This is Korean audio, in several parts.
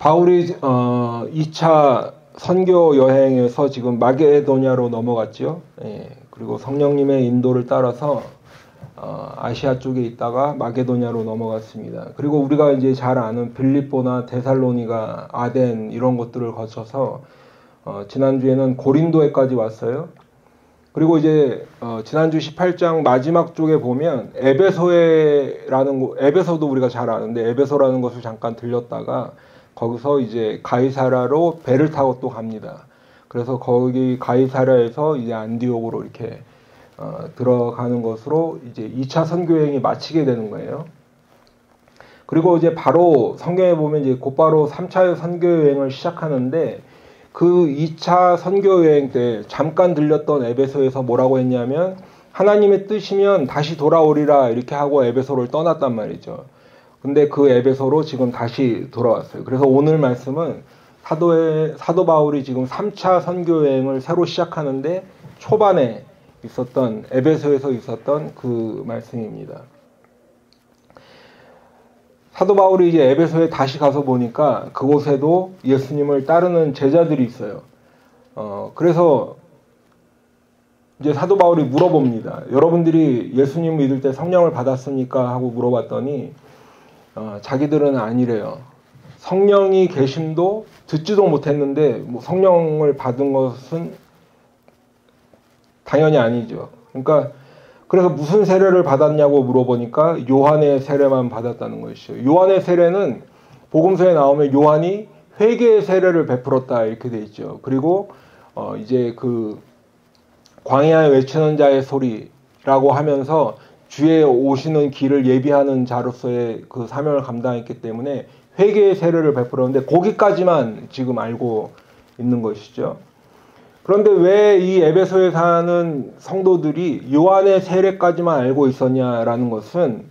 바울이 2차 선교 여행에서 지금 마게도냐로 넘어갔죠. 예, 그리고 성령님의 인도를 따라서 아시아 쪽에 있다가 마게도냐로 넘어갔습니다. 그리고 우리가 이제 잘 아는 빌립보나 데살로니가, 아덴 이런 곳들을 거쳐서 지난주에는 고린도에까지 왔어요. 그리고 이제 지난주 18장 마지막 쪽에 보면 에베소도 우리가 잘 아는데 에베소라는 것을 잠깐 들렸다가 거기서 이제 가이사라로 배를 타고 또 갑니다. 그래서 거기 가이사라에서 이제 안디옥으로 이렇게 들어가는 것으로 이제 2차 선교여행이 마치게 되는 거예요. 그리고 이제 바로 성경에 보면 이제 곧바로 3차 선교여행을 시작하는데 그 2차 선교여행 때 잠깐 들렸던 에베소에서 뭐라고 했냐면 하나님의 뜻이면 다시 돌아오리라 이렇게 하고 에베소를 떠났단 말이죠. 근데 그 에베소로 지금 다시 돌아왔어요. 그래서 오늘 말씀은 사도 바울이 지금 3차 선교여행을 새로 시작하는데 초반에 있었던 에베소에서 있었던 그 말씀입니다. 사도 바울이 이제 에베소에 다시 가서 보니까 그곳에도 예수님을 따르는 제자들이 있어요. 그래서 이제 사도 바울이 물어봅니다. 여러분들이 예수님 믿을 때 성령을 받았습니까? 하고 물어봤더니 자기들은 아니래요. 성령이 계심도 듣지도 못했는데 뭐 성령을 받은 것은 당연히 아니죠. 그러니까 그래서 무슨 세례를 받았냐고 물어보니까 요한의 세례만 받았다는 것이죠. 요한의 세례는 복음서에 나오면 요한이 회개의 세례를 베풀었다 이렇게 돼 있죠. 그리고 이제 그 광야에 외치는 자의 소리라고 하면서 주의 오시는 길을 예비하는 자로서의 그 사명을 감당했기 때문에 회개의 세례를 베풀었는데 거기까지만 지금 알고 있는 것이죠. 그런데 왜 이 에베소에 사는 성도들이 요한의 세례까지만 알고 있었냐라는 것은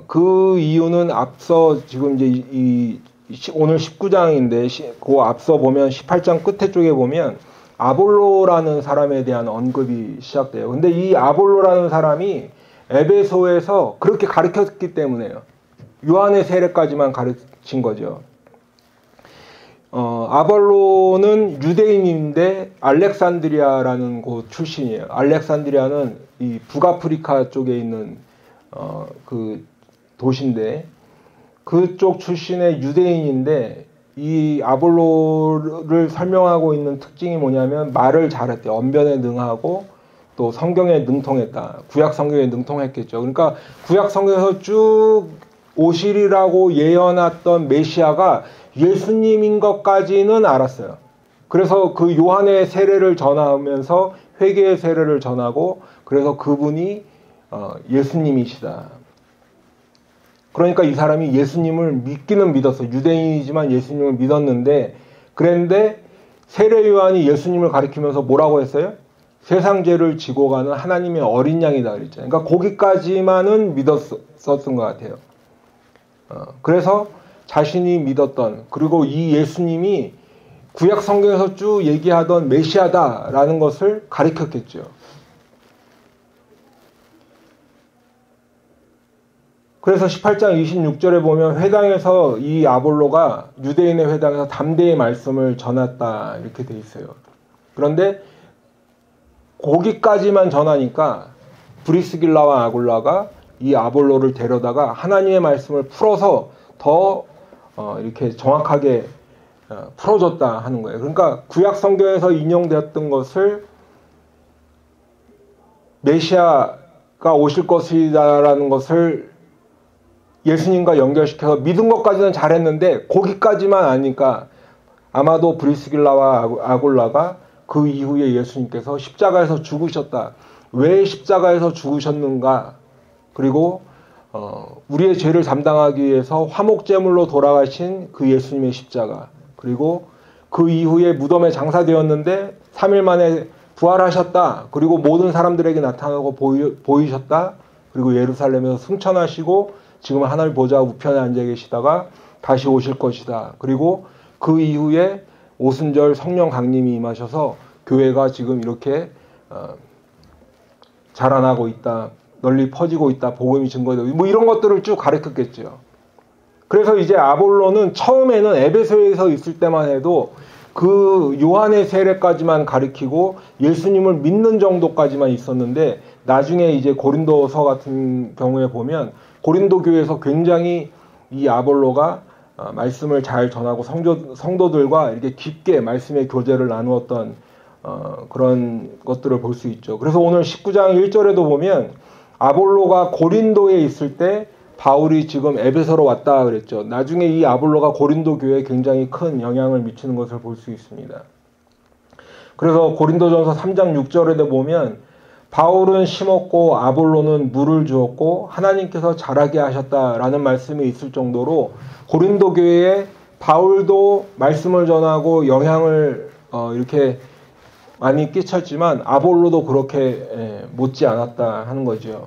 그 이유는 앞서 지금 이제 오늘 19장인데 그 앞서 보면 18장 끝에 쪽에 보면 아볼로라는 사람에 대한 언급이 시작돼요. 근데 이 아볼로라는 사람이 에베소에서 그렇게 가르쳤기 때문에요. 요한의 세례까지만 가르친 거죠. 아볼로는 유대인인데 알렉산드리아라는 곳 출신이에요. 알렉산드리아는 이 북아프리카 쪽에 있는 그 도시인데 그쪽 출신의 유대인인데 이 아볼로를 설명하고 있는 특징이 뭐냐면 말을 잘했대요. 언변에 능하고 또 성경에 능통했다. 구약 성경에 능통했겠죠. 그러니까 구약 성경에서 쭉 오시리라고 예언했던 메시아가 예수님인 것까지는 알았어요. 그래서 그 요한의 세례를 전하면서 회개의 세례를 전하고 그래서 그분이 예수님이시다. 그러니까 이 사람이 예수님을 믿기는 믿었어요. 유대인이지만 예수님을 믿었는데 그런데 세례 요한이 예수님을 가리키면서 뭐라고 했어요? 세상 죄를 지고 가는 하나님의 어린 양이다 그랬잖아요. 그러니까 거기까지만은 믿었었던 것 같아요. 그래서 자신이 믿었던 그리고 이 예수님이 구약 성경에서 쭉 얘기하던 메시아다라는 것을 가리켰겠죠. 그래서 18장 26절에 보면 회당에서 이 아볼로가 유대인의 회당에서 담대히 말씀을 전했다 이렇게 돼 있어요. 그런데 거기까지만 전하니까 브리스길라와 아굴라가 이 아볼로를 데려다가 하나님의 말씀을 풀어서 더 이렇게 정확하게 풀어줬다 하는 거예요. 그러니까 구약 성경에서 인용되었던 것을 메시아가 오실 것이다라는 것을 예수님과 연결시켜서 믿은 것까지는 잘했는데 거기까지만 아니까 아마도 브리스길라와 아굴라가 그 이후에 예수님께서 십자가에서 죽으셨다. 왜 십자가에서 죽으셨는가? 그리고 우리의 죄를 담당하기 위해서 화목제물로 돌아가신 그 예수님의 십자가. 그리고 그 이후에 무덤에 장사되었는데 3일 만에 부활하셨다. 그리고 모든 사람들에게 나타나고 보이셨다. 그리고 예루살렘에서 승천하시고 지금 하늘 보좌 우편에 앉아 계시다가 다시 오실 것이다. 그리고 그 이후에 오순절 성령 강림이 임하셔서 교회가 지금 이렇게 자라나고 있다. 널리 퍼지고 있다. 복음이 증거되고 뭐 이런 것들을 쭉 가르쳤겠죠. 그래서 이제 아볼로는 처음에는 에베소에서 있을 때만 해도 그 요한의 세례까지만 가리키고 예수님을 믿는 정도까지만 있었는데, 나중에 이제 고린도서 같은 경우에 보면 고린도 교회에서 굉장히 이 아볼로가 말씀을 잘 전하고 성도들과 이렇게 깊게 말씀의 교제를 나누었던 그런 것들을 볼 수 있죠. 그래서 오늘 19장 1절에도 보면 아볼로가 고린도에 있을 때 바울이 지금 에베소로 왔다 그랬죠. 나중에 이 아볼로가 고린도 교회에 굉장히 큰 영향을 미치는 것을 볼 수 있습니다. 그래서 고린도전서 3장 6절에도 보면 바울은 심었고 아볼로는 물을 주었고 하나님께서 자라게 하셨다라는 말씀이 있을 정도로 고린도 교회에 바울도 말씀을 전하고 영향을 이렇게 많이 끼쳤지만 아볼로도 그렇게 못지 않았다 하는 거죠.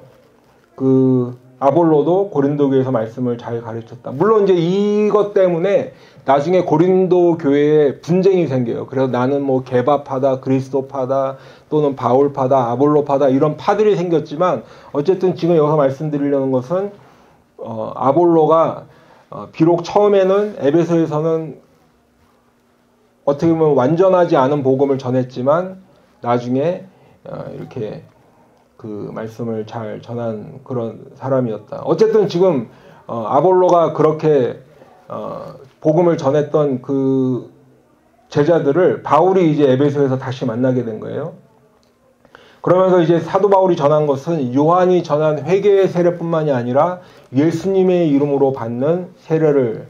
그 아볼로도 고린도 교회에서 말씀을 잘 가르쳤다. 물론 이제 이것 때문에 나중에 고린도 교회에 분쟁이 생겨요. 그래서 나는 뭐 게바파다, 그리스도파다, 또는 바울파다, 아볼로파다 이런 파들이 생겼지만 어쨌든 지금 여기서 말씀드리려는 것은 아볼로가 비록 처음에는 에베소에서는 어떻게 보면 완전하지 않은 복음을 전했지만 나중에 이렇게 그 말씀을 잘 전한 그런 사람이었다. 어쨌든 지금 아볼로가 그렇게 복음을 전했던 그 제자들을 바울이 이제 에베소에서 다시 만나게 된 거예요. 그러면서 이제 사도 바울이 전한 것은 요한이 전한 회개의 세례뿐만이 아니라 예수님의 이름으로 받는 세례를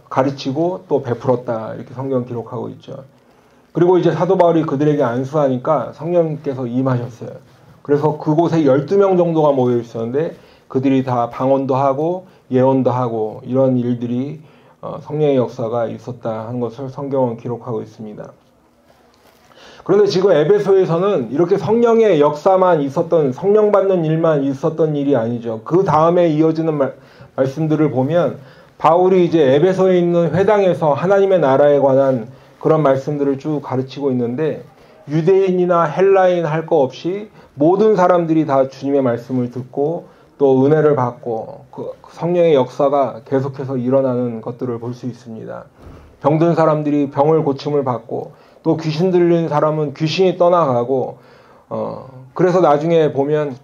가르치고 또 베풀었다. 이렇게 성경 기록하고 있죠. 그리고 이제 사도 바울이 그들에게 안수하니까 성령님께서 임하셨어요. 그래서 그곳에 12명 정도가 모여 있었는데 그들이 다 방언도 하고 예언도 하고 이런 일들이 성령의 역사가 있었다 하는 것을 성경은 기록하고 있습니다. 그런데 지금 에베소에서는 이렇게 성령의 역사만 있었던, 성령 받는 일만 있었던 일이 아니죠. 그 다음에 이어지는 말씀들을 보면 바울이 이제 에베소에 있는 회당에서 하나님의 나라에 관한 그런 말씀들을 쭉 가르치고 있는데 유대인이나 헬라인 할 거 없이 모든 사람들이 다 주님의 말씀을 듣고 또 은혜를 받고 그 성령의 역사가 계속해서 일어나는 것들을 볼 수 있습니다. 병든 사람들이 병을 고침을 받고 또 귀신 들린 사람은 귀신이 떠나가고 그래서 나중에 보면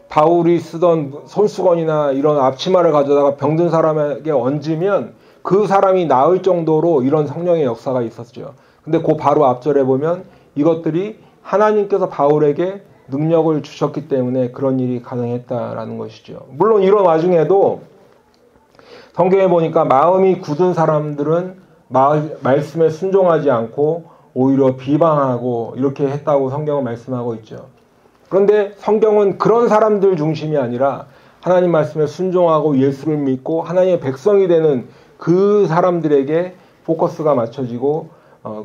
바울이 쓰던 손수건이나 이런 앞치마를 가져다가 병든 사람에게 얹으면 그 사람이 나을 정도로 이런 성령의 역사가 있었죠. 근데 그 바로 앞절에 보면 이것들이 하나님께서 바울에게 능력을 주셨기 때문에 그런 일이 가능했다라는 것이죠. 물론 이런 와중에도 성경에 보니까 마음이 굳은 사람들은 말씀에 순종하지 않고 오히려 비방하고 이렇게 했다고 성경은 말씀하고 있죠. 그런데 성경은 그런 사람들 중심이 아니라 하나님 말씀에 순종하고 예수를 믿고 하나님의 백성이 되는 그 사람들에게 포커스가 맞춰지고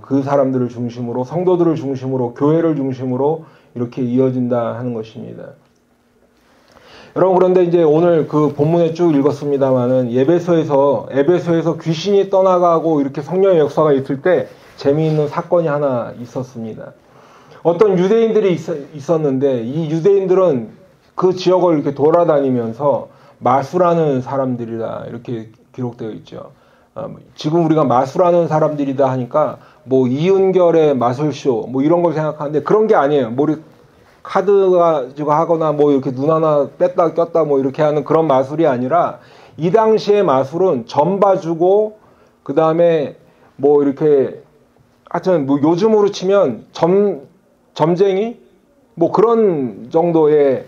그 사람들을 중심으로, 성도들을 중심으로, 교회를 중심으로 이렇게 이어진다 하는 것입니다. 여러분, 그런데 이제 오늘 그 본문에 쭉 읽었습니다만은 에베소에서 귀신이 떠나가고 이렇게 성령의 역사가 있을 때 재미있는 사건이 하나 있었습니다. 어떤 유대인들이 있었는데 이 유대인들은 그 지역을 이렇게 돌아다니면서 마술하는 사람들이다 이렇게 기록되어 있죠. 지금 우리가 마술하는 사람들이다 하니까 뭐 이은결의 마술쇼 뭐 이런 걸 생각하는데 그런 게 아니에요. 머리 카드 가지고 하거나 뭐 이렇게 눈 하나 뺐다 꼈다 뭐 이렇게 하는 그런 마술이 아니라 이 당시의 마술은 점 봐주고 그 다음에 뭐 이렇게 하여튼 뭐 요즘으로 치면 점쟁이 뭐 그런 정도의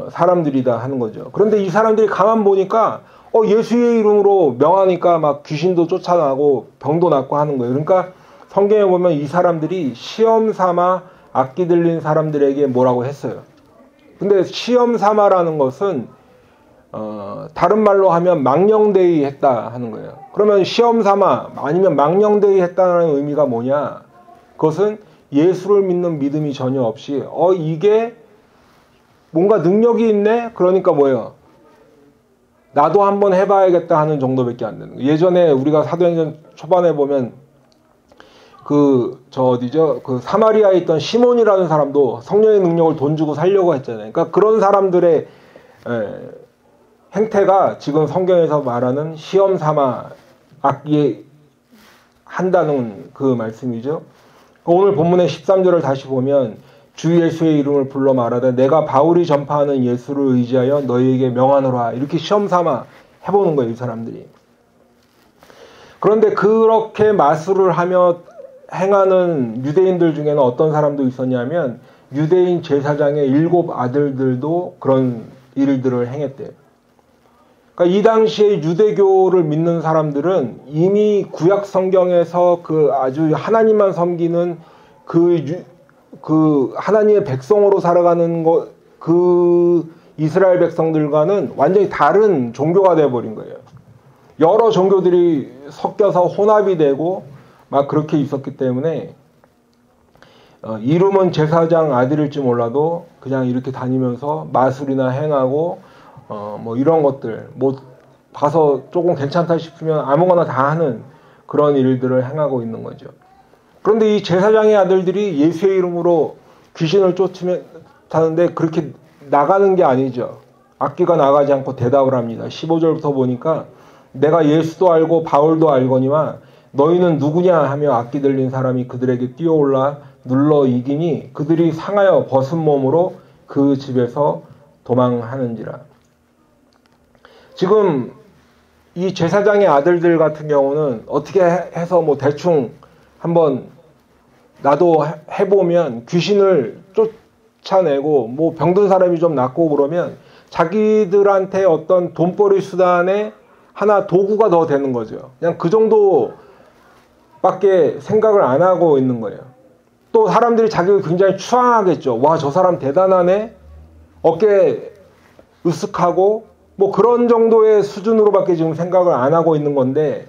사람들이다 하는 거죠. 그런데 이 사람들이 가만 보니까 예수의 이름으로 명하니까 막 귀신도 쫓아나고 병도 낫고 하는 거예요. 그러니까 성경에 보면 이 사람들이 시험 삼아 악기 들린 사람들에게 뭐라고 했어요. 근데 시험 삼아라는 것은 다른 말로 하면 망령되이 했다 하는 거예요. 그러면 시험 삼아 아니면 망령되이 했다는 의미가 뭐냐? 그것은 예수를 믿는 믿음이 전혀 없이 이게 뭔가 능력이 있네? 그러니까 뭐예요? 나도 한번 해봐야겠다 하는 정도밖에 안 되는 거예요. 예전에 우리가 사도행전 초반에 보면 그 사마리아에 있던 시몬이라는 사람도 성령의 능력을 돈 주고 살려고 했잖아요. 그러니까 그런 사람들의 행태가 지금 성경에서 말하는 시험 삼아 악기 한다는 그 말씀이죠. 오늘 본문의 13절을 다시 보면 주 예수의 이름을 불러 말하되 내가 바울이 전파하는 예수를 의지하여 너희에게 명하노라. 이렇게 시험 삼아 해보는 거예요, 이 사람들이. 그런데 그렇게 마술을 하며 행하는 유대인들 중에는 어떤 사람도 있었냐면 유대인 제사장의 7 아들들도 그런 일들을 행했대요. 그러니까 이 당시에 유대교를 믿는 사람들은 이미 구약 성경에서 그 아주 하나님만 섬기는 그 하나님의 백성으로 살아가는 그 이스라엘 백성들과는 완전히 다른 종교가 되어버린 거예요. 여러 종교들이 섞여서 혼합이 되고 막 그렇게 있었기 때문에 이름은 제사장 아들일지 몰라도 그냥 이렇게 다니면서 마술이나 행하고 뭐 이런 것들 뭐 봐서 조금 괜찮다 싶으면 아무거나 다 하는 그런 일들을 행하고 있는 거죠. 그런데 이 제사장의 아들들이 예수의 이름으로 귀신을 쫓으면타는데 그렇게 나가는 게 아니죠. 악기가 나가지 않고 대답을 합니다. 15절부터 보니까 내가 예수도 알고 바울도 알거니와 너희는 누구냐 하며 악기 들린 사람이 그들에게 뛰어올라 눌러 이기니 그들이 상하여 벗은 몸으로 그 집에서 도망하는지라. 지금 이 제사장의 아들들 같은 경우는 어떻게 해서 뭐 대충 한번 나도 해보면 귀신을 쫓아내고 뭐 병든 사람이 좀 낫고 그러면 자기들한테 어떤 돈벌이 수단에 하나 도구가 더 되는 거죠. 그냥 그 정도밖에 생각을 안 하고 있는 거예요. 또 사람들이 자기를 굉장히 추앙하겠죠. 와, 저 사람 대단하네. 어깨 으쓱하고 뭐 그런 정도의 수준으로밖에 지금 생각을 안 하고 있는 건데,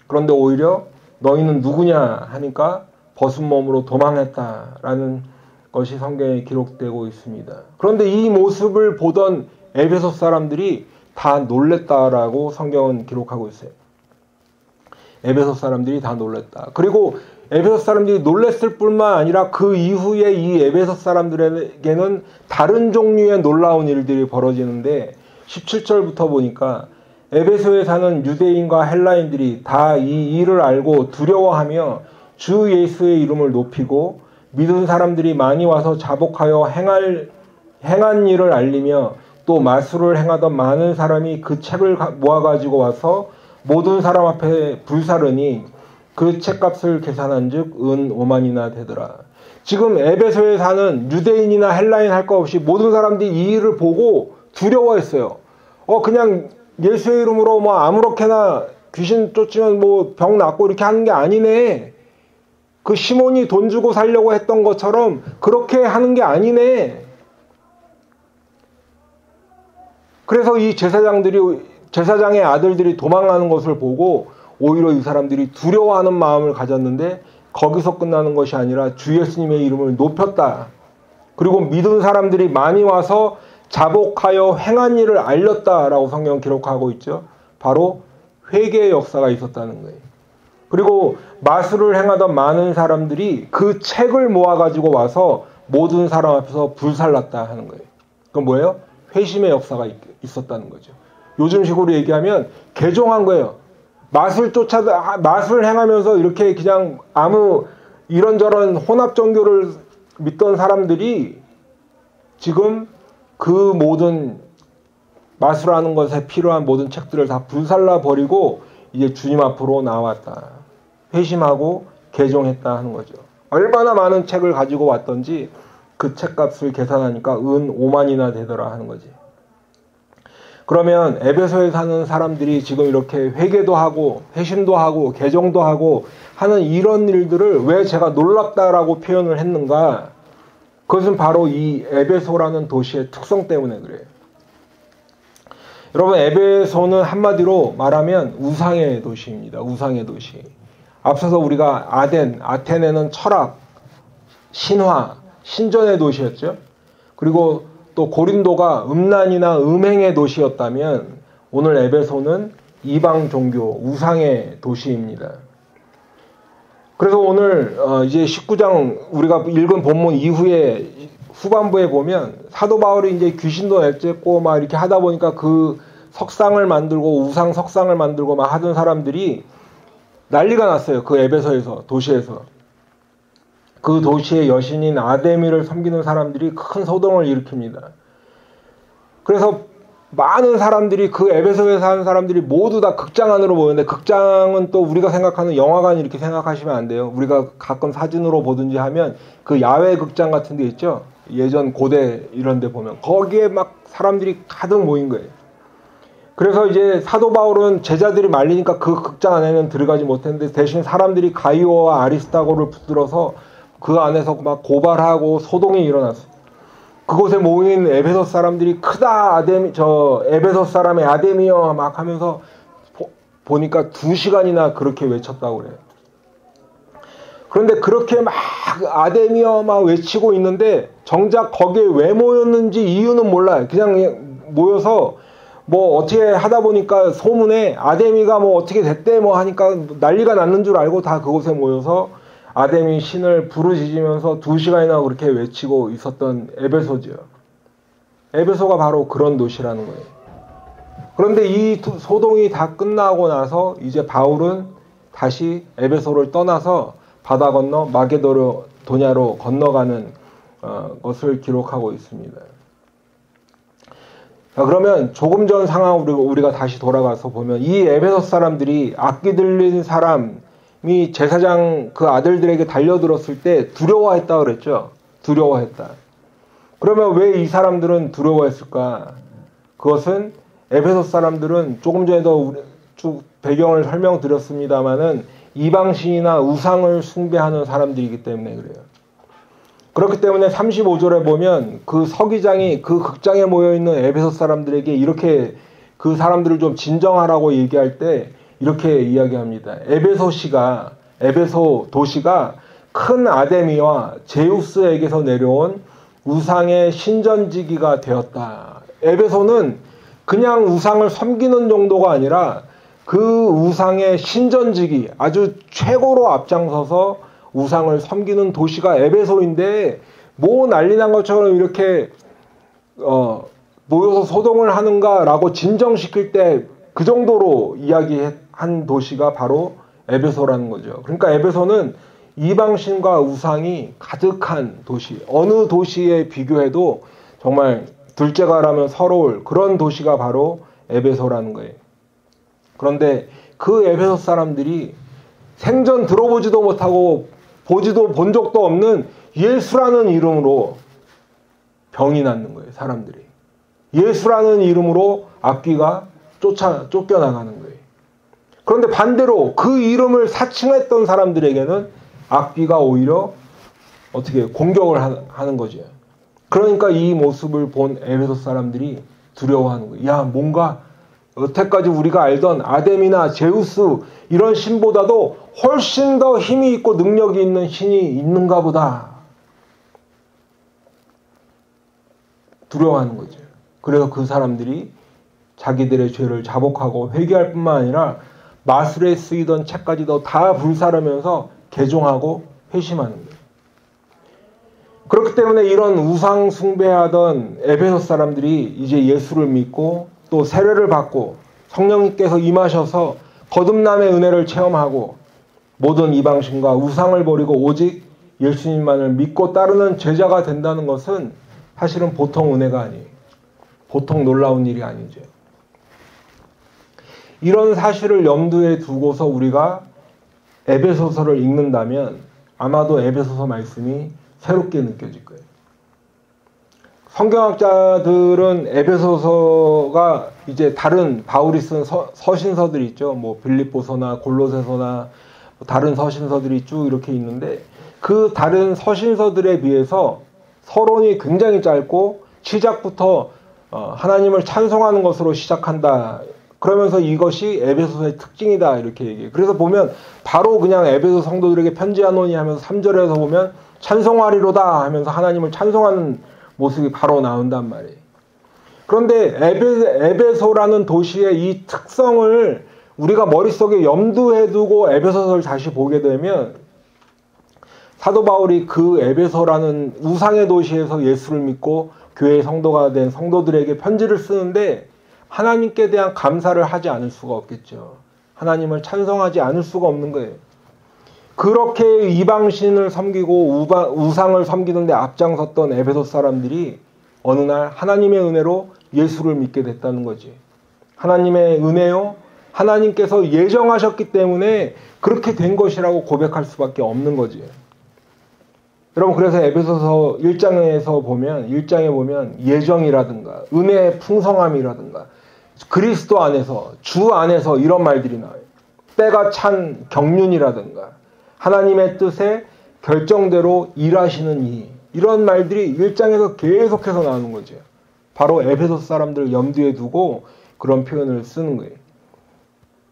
그런데 오히려 너희는 누구냐 하니까 벗은 몸으로 도망했다라는 것이 성경에 기록되고 있습니다. 그런데 이 모습을 보던 에베소 사람들이 다 놀랬다라고 성경은 기록하고 있어요. 에베소 사람들이 다 놀랬다. 그리고 에베소 사람들이 놀랬을 뿐만 아니라 그 이후에 이 에베소 사람들에게는 다른 종류의 놀라운 일들이 벌어지는데 17절부터 보니까 에베소에 사는 유대인과 헬라인들이 다 이 일을 알고 두려워하며 주 예수의 이름을 높이고 믿은 사람들이 많이 와서 자복하여 행한 일을 알리며 또 마술을 행하던 많은 사람이 그 책을 모아가지고 와서 모든 사람 앞에 불사르니 그 책값을 계산한 즉 은 5만이나 되더라. 지금 에베소에 사는 유대인이나 헬라인 할 거 없이 모든 사람들이 이 일을 보고 두려워했어요. 그냥 예수의 이름으로 뭐 아무렇게나 귀신 쫓으면 뭐 병 낫고 이렇게 하는 게 아니네. 그 시몬이 돈 주고 살려고 했던 것처럼 그렇게 하는 게 아니네. 그래서 이 제사장의 아들들이 도망가는 것을 보고 오히려 이 사람들이 두려워하는 마음을 가졌는데 거기서 끝나는 것이 아니라 주 예수님의 이름을 높였다. 그리고 믿은 사람들이 많이 와서 자복하여 행한 일을 알렸다라고 성경은 기록하고 있죠. 바로 회개의 역사가 있었다는 거예요. 그리고 마술을 행하던 많은 사람들이 그 책을 모아가지고 와서 모든 사람 앞에서 불살랐다 하는 거예요. 그건 뭐예요? 회심의 역사가 있었다는 거죠. 요즘식으로 얘기하면 개종한 거예요. 마술 행하면서 이렇게 그냥 아무 이런저런 혼합 종교를 믿던 사람들이 지금 그 모든 마술하는 것에 필요한 모든 책들을 다 불살라 버리고 이제 주님 앞으로 나왔다. 회심하고 개종했다 하는 거죠. 얼마나 많은 책을 가지고 왔던지 그 책값을 계산하니까 은 5만이나 되더라 하는 거지. 그러면 에베소에 사는 사람들이 지금 이렇게 회개도 하고 회심도 하고 개종도 하고 하는 이런 일들을 왜 제가 놀랍다라고 표현을 했는가? 그것은 바로 이 에베소라는 도시의 특성 때문에 그래요. 여러분, 에베소는 한마디로 말하면 우상의 도시입니다. 우상의 도시. 앞서서 우리가 아테네는 철학, 신화, 신전의 도시였죠. 그리고 또 고린도가 음란이나 음행의 도시였다면 오늘 에베소는 이방 종교, 우상의 도시입니다. 그래서 오늘 이제 19장 우리가 읽은 본문 이후에 후반부에 보면 사도 바울이 이제 귀신도 내쫓고 막 이렇게 하다 보니까 그 석상을 만들고 우상 석상을 만들고 막 하던 사람들이 난리가 났어요. 그 에베소에서, 도시에서. 그 도시의 여신인 아데미를 섬기는 사람들이 큰 소동을 일으킵니다. 그래서 많은 사람들이, 그 에베소에 사는 사람들이 모두 다 극장 안으로 모였는데, 극장은 또 우리가 생각하는 영화관 이렇게 생각하시면 안 돼요. 우리가 가끔 사진으로 보든지 하면 그 야외 극장 같은 데 있죠. 예전 고대 이런 데 보면 거기에 막 사람들이 가득 모인 거예요. 그래서 이제 사도 바울은 제자들이 말리니까 그 극장 안에는 들어가지 못했는데, 대신 사람들이 가이오와 아리스타고를 붙들어서 그 안에서 막 고발하고 소동이 일어났어요. 그곳에 모인 에베소 사람들이 크다 에베소 사람의 아데미여 막 하면서 보니까 2시간이나 그렇게 외쳤다고 그래요. 그런데 그렇게 막 아데미여 막 외치고 있는데 정작 거기에 왜 모였는지 이유는 몰라요. 그냥 모여서 뭐 어떻게 하다 보니까 소문에 아데미가 뭐 어떻게 됐대 뭐 하니까 난리가 났는 줄 알고 다 그곳에 모여서 아데미 신을 부르짖으면서 2시간이나 그렇게 외치고 있었던 에베소죠. 에베소가 바로 그런 도시라는 거예요. 그런데 이 소동이 다 끝나고 나서 이제 바울은 다시 에베소를 떠나서 바다 건너 마게도냐로 건너가는 것을 기록하고 있습니다. 자, 그러면 조금 전 상황 우리가 다시 돌아가서 보면 이 에베소 사람들이 악기 들린 사람이 제사장 그 아들들에게 달려들었을 때 두려워했다 그랬죠. 두려워했다. 그러면 왜 이 사람들은 두려워했을까? 그것은 에베소 사람들은 조금 전에도 쭉 배경을 설명드렸습니다마는 이방신이나 우상을 숭배하는 사람들이기 때문에 그래요. 그렇기 때문에 35절에 보면 그 서기장이 그 극장에 모여있는 에베소 사람들에게 이렇게 그 사람들을 좀 진정하라고 얘기할 때 이렇게 이야기합니다. 에베소 도시가 큰 아데미와 제우스에게서 내려온 우상의 신전지기가 되었다. 에베소는 그냥 우상을 섬기는 정도가 아니라 그 우상의 신전지기, 아주 최고로 앞장서서 우상을 섬기는 도시가 에베소인데 뭐 난리 난 것처럼 이렇게 모여서 소동을 하는가라고 진정시킬 때 그 정도로 이야기한 도시가 바로 에베소라는 거죠. 그러니까 에베소는 이방신과 우상이 가득한 도시, 어느 도시에 비교해도 정말 둘째가라면 서러울 그런 도시가 바로 에베소라는 거예요. 그런데 그 에베소 사람들이 생전 들어보지도 못하고 본 적도 없는 예수라는 이름으로 병이 낫는 거예요. 사람들이. 예수라는 이름으로 악귀가 쫓겨나가는 거예요. 그런데 반대로 그 이름을 사칭했던 사람들에게는 악귀가 오히려 어떻게 공격을 하는 거죠. 그러니까 이 모습을 본 에베소 사람들이 두려워하는 거예요. 야, 뭔가 여태까지 우리가 알던 아데미나 제우스 이런 신보다도 훨씬 더 힘이 있고 능력이 있는 신이 있는가 보다. 두려워하는 거죠. 그래서 그 사람들이 자기들의 죄를 자복하고 회개할 뿐만 아니라 마술에 쓰이던 책까지도 다 불사르면서 개종하고 회심하는 거예요. 그렇기 때문에 이런 우상 숭배하던 에베소 사람들이 이제 예수를 믿고 또 세례를 받고 성령님께서 임하셔서 거듭남의 은혜를 체험하고 모든 이방신과 우상을 버리고 오직 예수님만을 믿고 따르는 제자가 된다는 것은 사실은 보통 은혜가 아니에요. 보통 놀라운 일이 아니죠. 이런 사실을 염두에 두고서 우리가 에베소서를 읽는다면 아마도 에베소서 말씀이 새롭게 느껴질 거예요. 성경학자들은 에베소서가 이제 다른 바울이 쓴 서신서들이 있죠. 뭐 빌립보서나 골로새서나 다른 서신서들이 쭉 이렇게 있는데 그 다른 서신서들에 비해서 서론이 굉장히 짧고 시작부터 하나님을 찬송하는 것으로 시작한다. 그러면서 이것이 에베소서의 특징이다 이렇게 얘기해요. 그래서 보면 바로 그냥 에베소 성도들에게 편지하노니 하면서 3절에서 보면 찬송하리로다 하면서 하나님을 찬송하는 모습이 바로 나온단 말이에요. 그런데 에베소라는 도시의 이 특성을 우리가 머릿속에 염두에 두고 에베소서를 다시 보게 되면 사도 바울이 그 에베소라는 우상의 도시에서 예수를 믿고 교회의 성도가 된 성도들에게 편지를 쓰는데 하나님께 대한 감사를 하지 않을 수가 없겠죠. 하나님을 찬송하지 않을 수가 없는 거예요. 그렇게 이방신을 섬기고 우상을 섬기는 데 앞장섰던 에베소 사람들이 어느 날 하나님의 은혜로 예수를 믿게 됐다는 거지. 하나님의 은혜요. 하나님께서 예정하셨기 때문에 그렇게 된 것이라고 고백할 수밖에 없는 거지. 여러분, 그래서 에베소서 1장에 보면 예정이라든가 은혜의 풍성함이라든가 그리스도 안에서, 주 안에서 이런 말들이 나와요. 때가 찬 경륜이라든가 하나님의 뜻에 결정대로 일하시는 이런 말들이 1장에서 계속해서 나오는 거죠. 바로 에베소 사람들을 염두에 두고 그런 표현을 쓰는 거예요.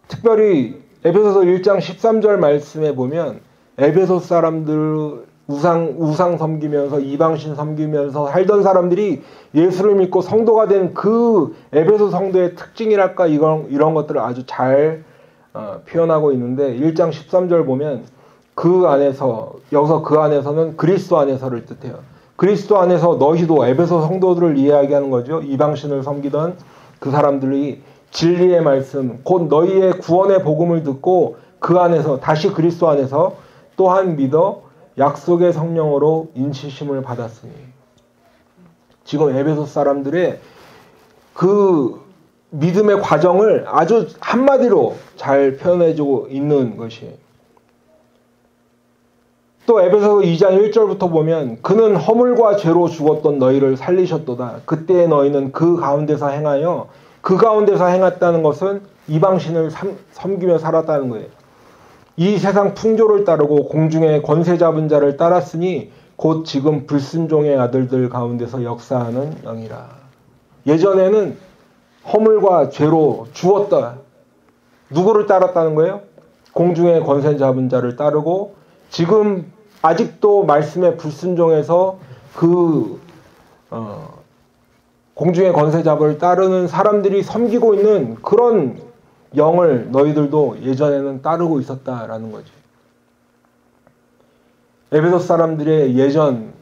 특별히 에베소서 1장 13절 말씀에 보면 에베소 사람들 우상 섬기면서 이방신 섬기면서 살던 사람들이 예수를 믿고 성도가 된 그 에베소 성도의 특징이랄까 이런 것들을 아주 잘 표현하고 있는데 1장 13절 보면 그 안에서, 여기서 그 안에서는 그리스도 안에서를 뜻해요. 그리스도 안에서 너희도, 에베소 성도들을 이야기하는 거죠. 이방신을 섬기던 그 사람들이 진리의 말씀, 곧 너희의 구원의 복음을 듣고 그 안에서, 다시 그리스도 안에서 또한 믿어 약속의 성령으로 인치심을 받았으니. 지금 에베소 사람들의 그 믿음의 과정을 아주 한마디로 잘 표현해주고 있는 것이에요. 또 에베소 2장 1절부터 보면 그는 허물과 죄로 죽었던 너희를 살리셨도다. 그때 너희는 그 가운데서 행했다는 것은 이방신을 섬기며 살았다는 거예요. 이 세상 풍조를 따르고 공중의 권세 잡은 자를 따랐으니 곧 지금 불순종의 아들들 가운데서 역사하는 영이라. 예전에는 허물과 죄로 죽었다. 누구를 따랐다는 거예요? 공중의 권세 잡은 자를 따르고 지금 아직도 말씀에 불순종해서 공중의 권세잡을 따르는 사람들이 섬기고 있는 그런 영을 너희들도 예전에는 따르고 있었다라는 거지. 에베소 사람들의 예전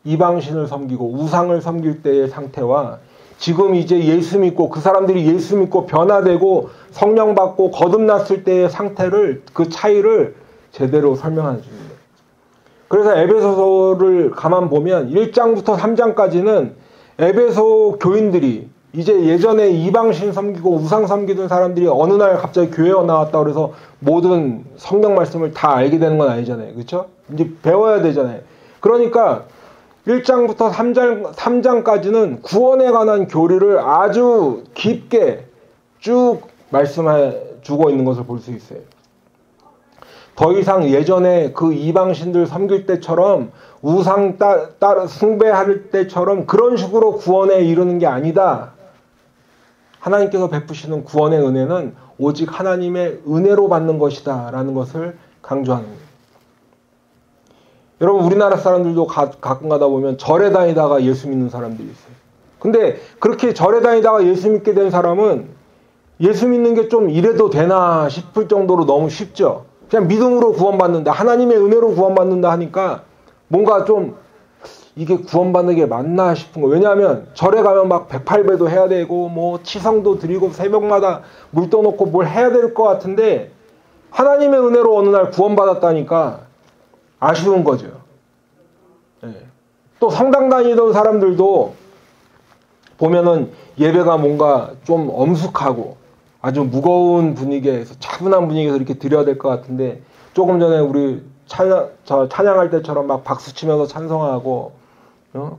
이방신을 섬기고 우상을 섬길 때의 상태와 지금 이제 예수 믿고 그 사람들이 예수 믿고 변화되고 성령 받고 거듭났을 때의 상태를, 그 차이를 제대로 설명해 줍니다. 그래서 에베소서를 가만 보면 1장부터 3장까지는 에베소 교인들이 이제 예전에 이방신 섬기고 우상 섬기던 사람들이 어느 날 갑자기 교회에 나왔다 그래서 모든 성경 말씀을 다 알게 되는 건 아니잖아요. 그렇죠? 이제 배워야 되잖아요. 그러니까 1장부터 3장까지는 구원에 관한 교리를 아주 깊게 쭉 말씀해 주고 있는 것을 볼 수 있어요. 더 이상 예전에 그 이방신들 섬길 때처럼 우상 숭배할 때처럼 그런 식으로 구원에 이르는 게 아니다. 하나님께서 베푸시는 구원의 은혜는 오직 하나님의 은혜로 받는 것이다 라는 것을 강조하는 거예요. 여러분, 우리나라 사람들도 가끔 가다 보면 절에 다니다가 예수 믿는 사람들이 있어요. 근데 그렇게 절에 다니다가 예수 믿게 된 사람은 예수 믿는 게 좀 이래도 되나 싶을 정도로 너무 쉽죠. 그냥 믿음으로 구원받는다, 하나님의 은혜로 구원받는다 하니까 뭔가 좀 이게 구원받는 게 맞나 싶은 거예요. 왜냐하면 절에 가면 막 108배도 해야 되고 뭐 치성도 드리고 새벽마다 물 떠놓고 뭘 해야 될 것 같은데 하나님의 은혜로 어느 날 구원받았다니까 아쉬운 거죠. 네. 또 성당 다니던 사람들도 보면은 예배가 뭔가 좀 엄숙하고 아주 무거운 분위기에서, 차분한 분위기에서 이렇게 드려야 될 것 같은데 조금 전에 우리 찬양할 때처럼 막 박수 치면서 찬송하고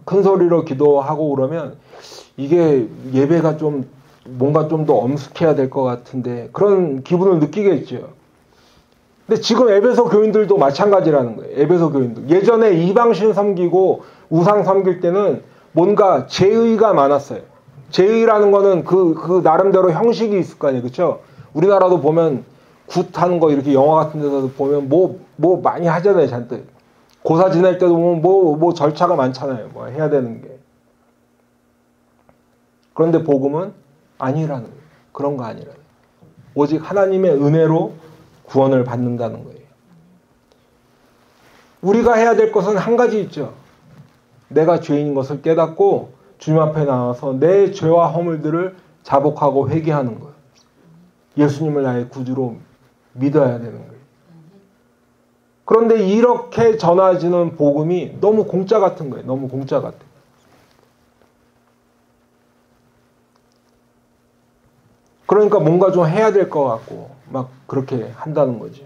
큰 소리로 기도하고 그러면 이게 예배가 좀 뭔가 좀 더 엄숙해야 될 것 같은데 그런 기분을 느끼겠죠. 근데 지금 에베소 교인들도 마찬가지라는 거예요. 에베소 교인들. 예전에 이방신 섬기고 우상 섬길 때는 뭔가 제의가 많았어요. 제의라는 거는 그 나름대로 형식이 있을 거 아니에요. 그렇죠? 우리나라도 보면 굿하는 거 이렇게 영화 같은 데서 보면 뭐 많이 하잖아요. 잔뜩. 고사 지낼 때도 보면 뭐 절차가 많잖아요. 뭐 해야 되는 게. 그런데 복음은 아니라는 거예요. 그런 거 아니라는 거예요. 오직 하나님의 은혜로 구원을 받는다는 거예요. 우리가 해야 될 것은 한 가지 있죠. 내가 죄인인 것을 깨닫고 주님 앞에 나와서 내 죄와 허물들을 자복하고 회개하는 거예요. 예수님을 나의 구주로 믿어야 되는 거예요. 그런데 이렇게 전해지는 복음이 너무 공짜 같은 거예요. 너무 공짜 같아요. 그러니까 뭔가 좀 해야 될 것 같고 막 그렇게 한다는 거지.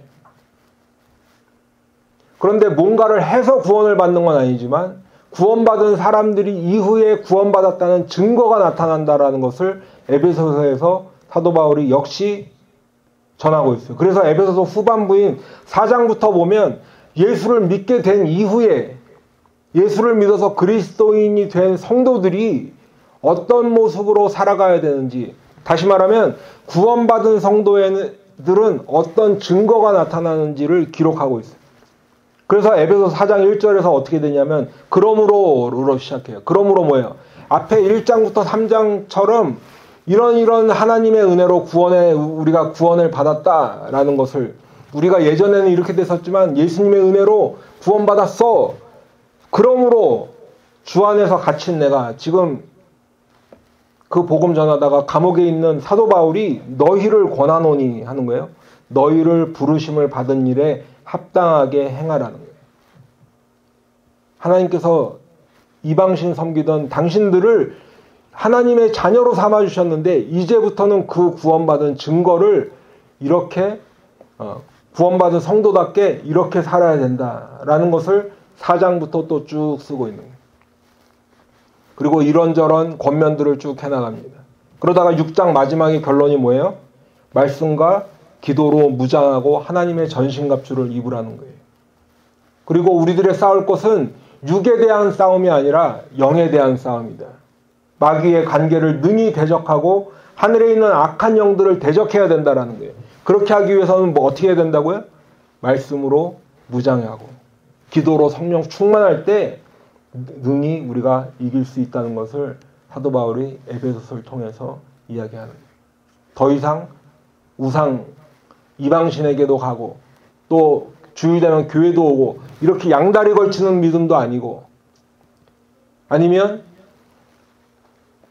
그런데 뭔가를 해서 구원을 받는 건 아니지만 구원받은 사람들이 이후에 구원받았다는 증거가 나타난다라는 것을 에베소서에서 사도 바울이 역시 전하고 있어요. 그래서 에베소서 후반부인 4장부터 보면 예수를 믿게 된 이후에 예수를 믿어서 그리스도인이 된 성도들이 어떤 모습으로 살아가야 되는지, 다시 말하면 구원받은 성도들은 어떤 증거가 나타나는지를 기록하고 있어요. 그래서 에베소서 4장 1절에서 어떻게 되냐면 그러므로로 시작해요. 그러므로 뭐예요? 앞에 1장부터 3장처럼 이런 하나님의 은혜로 우리가 구원을 받았다라는 것을, 우리가 예전에는 이렇게 됐었지만 예수님의 은혜로 구원받았어. 그러므로 주 안에서 갇힌 내가, 지금 그 복음 전하다가 감옥에 있는 사도 바울이 너희를 권하노니 하는 거예요. 너희를 부르심을 받은 일에 합당하게 행하라는 거예요. 하나님께서 이방신 섬기던 당신들을 하나님의 자녀로 삼아주셨는데 이제부터는 그 구원받은 증거를 이렇게 구원받은 성도답게 이렇게 살아야 된다라는 것을 4장부터 또 쭉 쓰고 있는 거예요. 그리고 이런저런 권면들을 쭉 해나갑니다. 그러다가 6장 마지막의 결론이 뭐예요? 말씀과 기도로 무장하고 하나님의 전신갑주를 입으라는 거예요. 그리고 우리들의 싸울 것은 육에 대한 싸움이 아니라 영에 대한 싸움이다. 마귀의 관계를 능히 대적하고 하늘에 있는 악한 영들을 대적해야 된다는 거예요. 그렇게 하기 위해서는 뭐 어떻게 해야 된다고요? 말씀으로 무장하고 기도로 성령 충만할 때 능히 우리가 이길 수 있다는 것을 사도 바울이 에베소서를 통해서 이야기하는 거예요. 더 이상 우상 이방신에게도 가고 또 주일되면 교회도 오고 이렇게 양다리 걸치는 믿음도 아니고, 아니면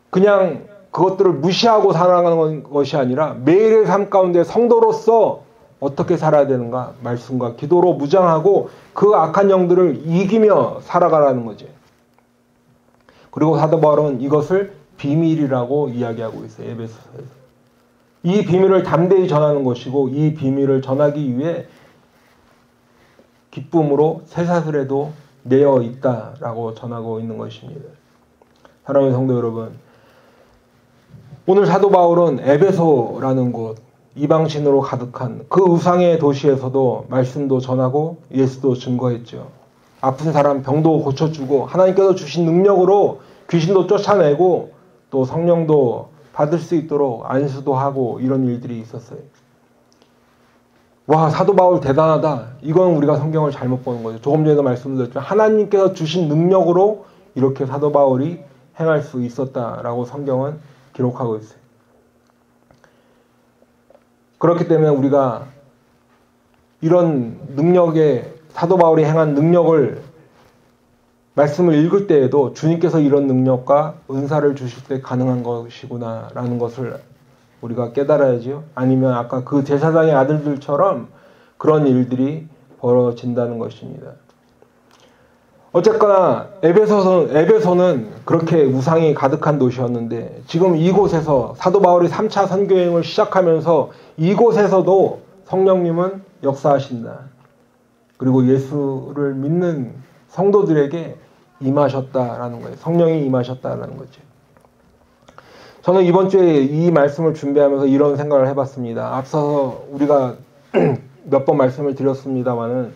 그냥 그것들을 무시하고 살아가는 것이 아니라 매일의 삶 가운데 성도로서 어떻게 살아야 되는가, 말씀과 기도로 무장하고 그 악한 영들을 이기며 살아가라는 거지. 그리고 사도 바울은 이것을 비밀이라고 이야기하고 있어요. 에베소서에서. 이 비밀을 담대히 전하는 것이고 이 비밀을 전하기 위해 기쁨으로 쇠사슬에도 내어 있다라고 전하고 있는 것입니다. 사랑하는 성도 여러분, 오늘 사도 바울은 에베소라는 곳, 이방신으로 가득한 그 우상의 도시에서도 말씀도 전하고 예수도 증거했죠. 아픈 사람 병도 고쳐주고 하나님께서 주신 능력으로 귀신도 쫓아내고 또 성령도 받을 수 있도록 안수도 하고 이런 일들이 있었어요. 와, 사도 바울 대단하다. 이건 우리가 성경을 잘못 보는 거죠. 조금 전에도 말씀드렸지만 하나님께서 주신 능력으로 이렇게 사도 바울이 행할 수 있었다라고 성경은 기록하고 있어요. 그렇기 때문에 우리가 이런 능력에, 사도 바울이 행한 능력을 말씀을 읽을 때에도 주님께서 이런 능력과 은사를 주실 때 가능한 것이구나 라는 것을 우리가 깨달아야지요. 아니면 아까 그 제사장의 아들들처럼 그런 일들이 벌어진다는 것입니다. 어쨌거나 에베소는 그렇게 우상이 가득한 도시였는데 지금 이곳에서 사도 바울이 3차 선교행을 시작하면서 이곳에서도 성령님은 역사하신다. 그리고 예수를 믿는 성도들에게 임하셨다라는 거예요. 성령이 임하셨다라는 거죠. 저는 이번 주에 이 말씀을 준비하면서 이런 생각을 해봤습니다. 앞서서 우리가 몇 번 말씀을 드렸습니다마는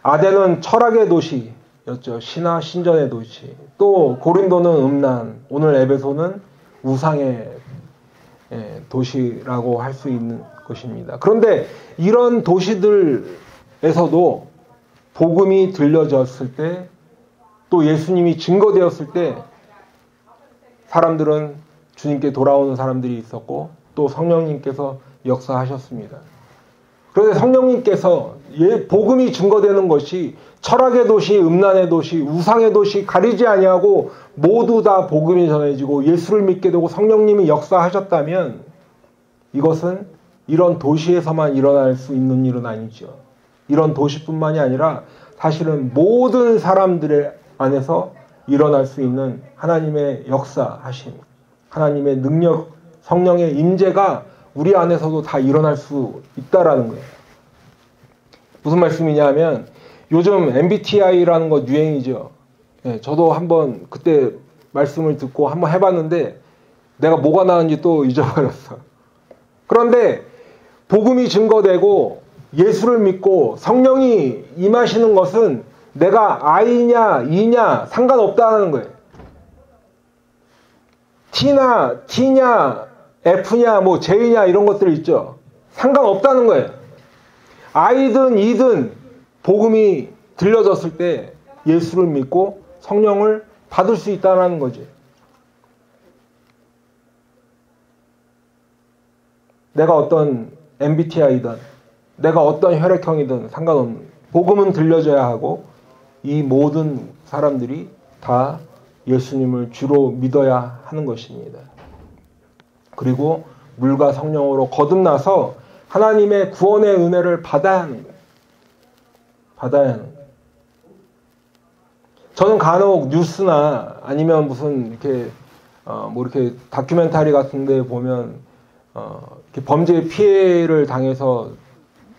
아덴은 철학의 도시였죠. 신화 신전의 도시. 또 고린도는 음란, 오늘 에베소는 우상의 도시라고 할 수 있는 것입니다. 그런데 이런 도시들에서도 복음이 들려졌을 때, 또 예수님이 증거되었을 때 사람들은 주님께 돌아오는 사람들이 있었고 또 성령님께서 역사하셨습니다. 그런데 성령님께서 복음이 증거되는 것이 철학의 도시, 음란의 도시, 우상의 도시 가리지 아니하고 모두 다 복음이 전해지고 예수를 믿게 되고 성령님이 역사하셨다면 이것은 이런 도시에서만 일어날 수 있는 일은 아니죠. 이런 도시뿐만이 아니라 사실은 모든 사람들의 안에서 일어날 수 있는 하나님의 역사하심, 하나님의 능력, 성령의 임재가 우리 안에서도 다 일어날 수 있다라는 거예요. 무슨 말씀이냐 하면 요즘 MBTI라는 거 유행이죠. 예, 저도 한번 그때 말씀을 듣고 한번 해봤는데 내가 뭐가 나은지 또 잊어버렸어. 그런데 복음이 증거되고 예수를 믿고 성령이 임하시는 것은 내가 I냐 E냐 상관없다는 거예요. T냐 F냐 뭐 J냐 이런 것들 있죠. 상관없다는 거예요. I든 E든 복음이 들려졌을 때 예수를 믿고 성령을 받을 수 있다는 거지. 내가 어떤 MBTI든 내가 어떤 혈액형이든 상관없는 복음은 들려줘야 하고 이 모든 사람들이 다 예수님을 주로 믿어야 하는 것입니다. 그리고 물과 성령으로 거듭나서 하나님의 구원의 은혜를 받아야 하는 거예요. 받아야 하는 거예요. 저는 간혹 뉴스나 아니면 무슨 이렇게 뭐 이렇게 다큐멘터리 같은 데 보면 이렇게 범죄 피해를 당해서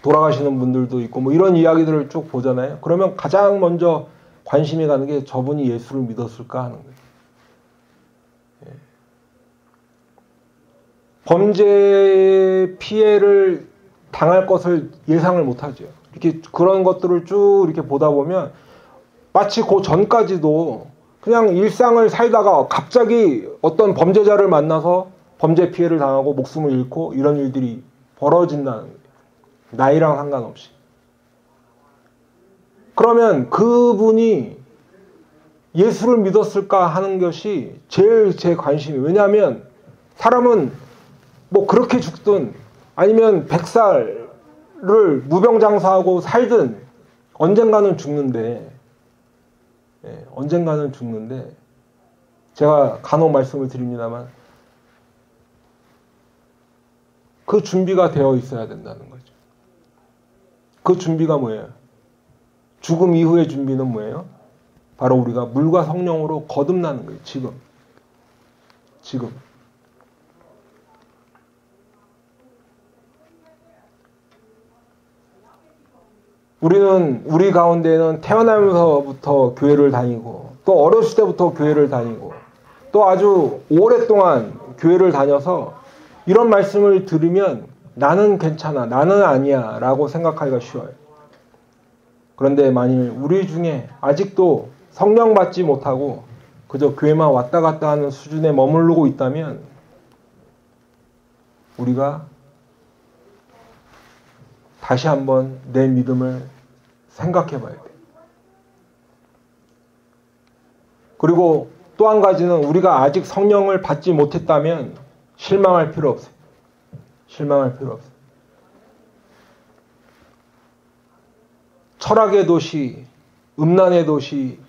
돌아가시는 분들도 있고 뭐 이런 이야기들을 쭉 보잖아요. 그러면 가장 먼저 관심이 가는 게 저분이 예수를 믿었을까 하는 거예요. 예. 범죄 피해를 당할 것을 예상을 못하죠. 이렇게 그런 것들을 쭉 이렇게 보다 보면 마치 그 전까지도 그냥 일상을 살다가 갑자기 어떤 범죄자를 만나서 범죄 피해를 당하고 목숨을 잃고 이런 일들이 벌어진다는 거예요. 나이랑 상관없이. 그러면 그분이 예수를 믿었을까 하는 것이 제일 제 관심이에요. 왜냐하면 사람은 뭐 그렇게 죽든 아니면 100살을 무병장수하고 살든 언젠가는 죽는데 언젠가는 죽는데 제가 간혹 말씀을 드립니다만 그 준비가 되어 있어야 된다는 거죠. 그 준비가 뭐예요? 죽음 이후의 준비는 뭐예요? 바로 우리가 물과 성령으로 거듭나는 거예요. 지금. 우리는 우리 가운데는 태어나면서부터 교회를 다니고 또 어렸을 때부터 교회를 다니고 또 아주 오랫동안 교회를 다녀서 이런 말씀을 들으면 나는 괜찮아, 나는 아니야 라고 생각하기가 쉬워요. 그런데 만일 우리 중에 아직도 성령 받지 못하고 그저 교회만 왔다 갔다 하는 수준에 머무르고 있다면 우리가 다시 한번 내 믿음을 생각해 봐야 돼요. 그리고 또 한 가지는 우리가 아직 성령을 받지 못했다면 실망할 필요 없어요. 실망할 필요 없어요. 철학의 도시, 음란의 도시,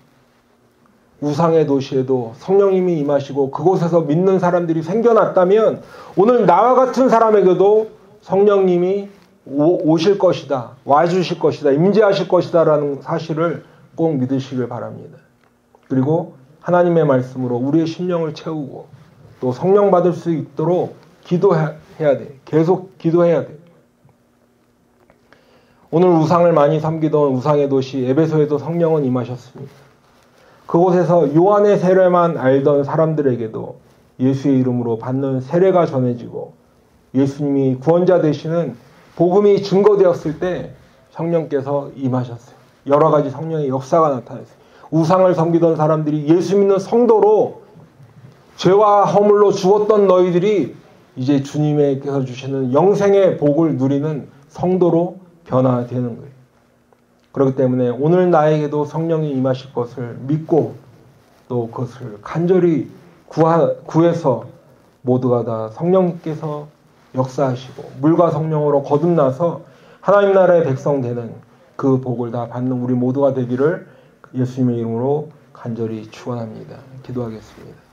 우상의 도시에도 성령님이 임하시고 그곳에서 믿는 사람들이 생겨났다면 오늘 나와 같은 사람에게도 성령님이 오실 것이다, 와주실 것이다, 임재하실 것이다 라는 사실을 꼭 믿으시길 바랍니다. 그리고 하나님의 말씀으로 우리의 심령을 채우고 또 성령 받을 수 있도록 기도해야 돼. 계속 기도해야 돼. 오늘 우상을 많이 섬기던 우상의 도시 에베소에도 성령은 임하셨습니다. 그곳에서 요한의 세례만 알던 사람들에게도 예수의 이름으로 받는 세례가 전해지고 예수님이 구원자 되시는 복음이 증거되었을 때 성령께서 임하셨어요. 여러 가지 성령의 역사가 나타났어요. 우상을 섬기던 사람들이 예수 믿는 성도로 죄와 허물로 죽었던 너희들이 이제 주님께서 주시는 영생의 복을 누리는 성도로 변화되는 거예요. 그렇기 때문에 오늘 나에게도 성령이 임하실 것을 믿고 또 그것을 간절히 구해서 모두가 다 성령께서 역사하시고 물과 성령으로 거듭나서 하나님 나라의 백성 되는 그 복을 다 받는 우리 모두가 되기를 예수님의 이름으로 간절히 축원합니다. 기도하겠습니다.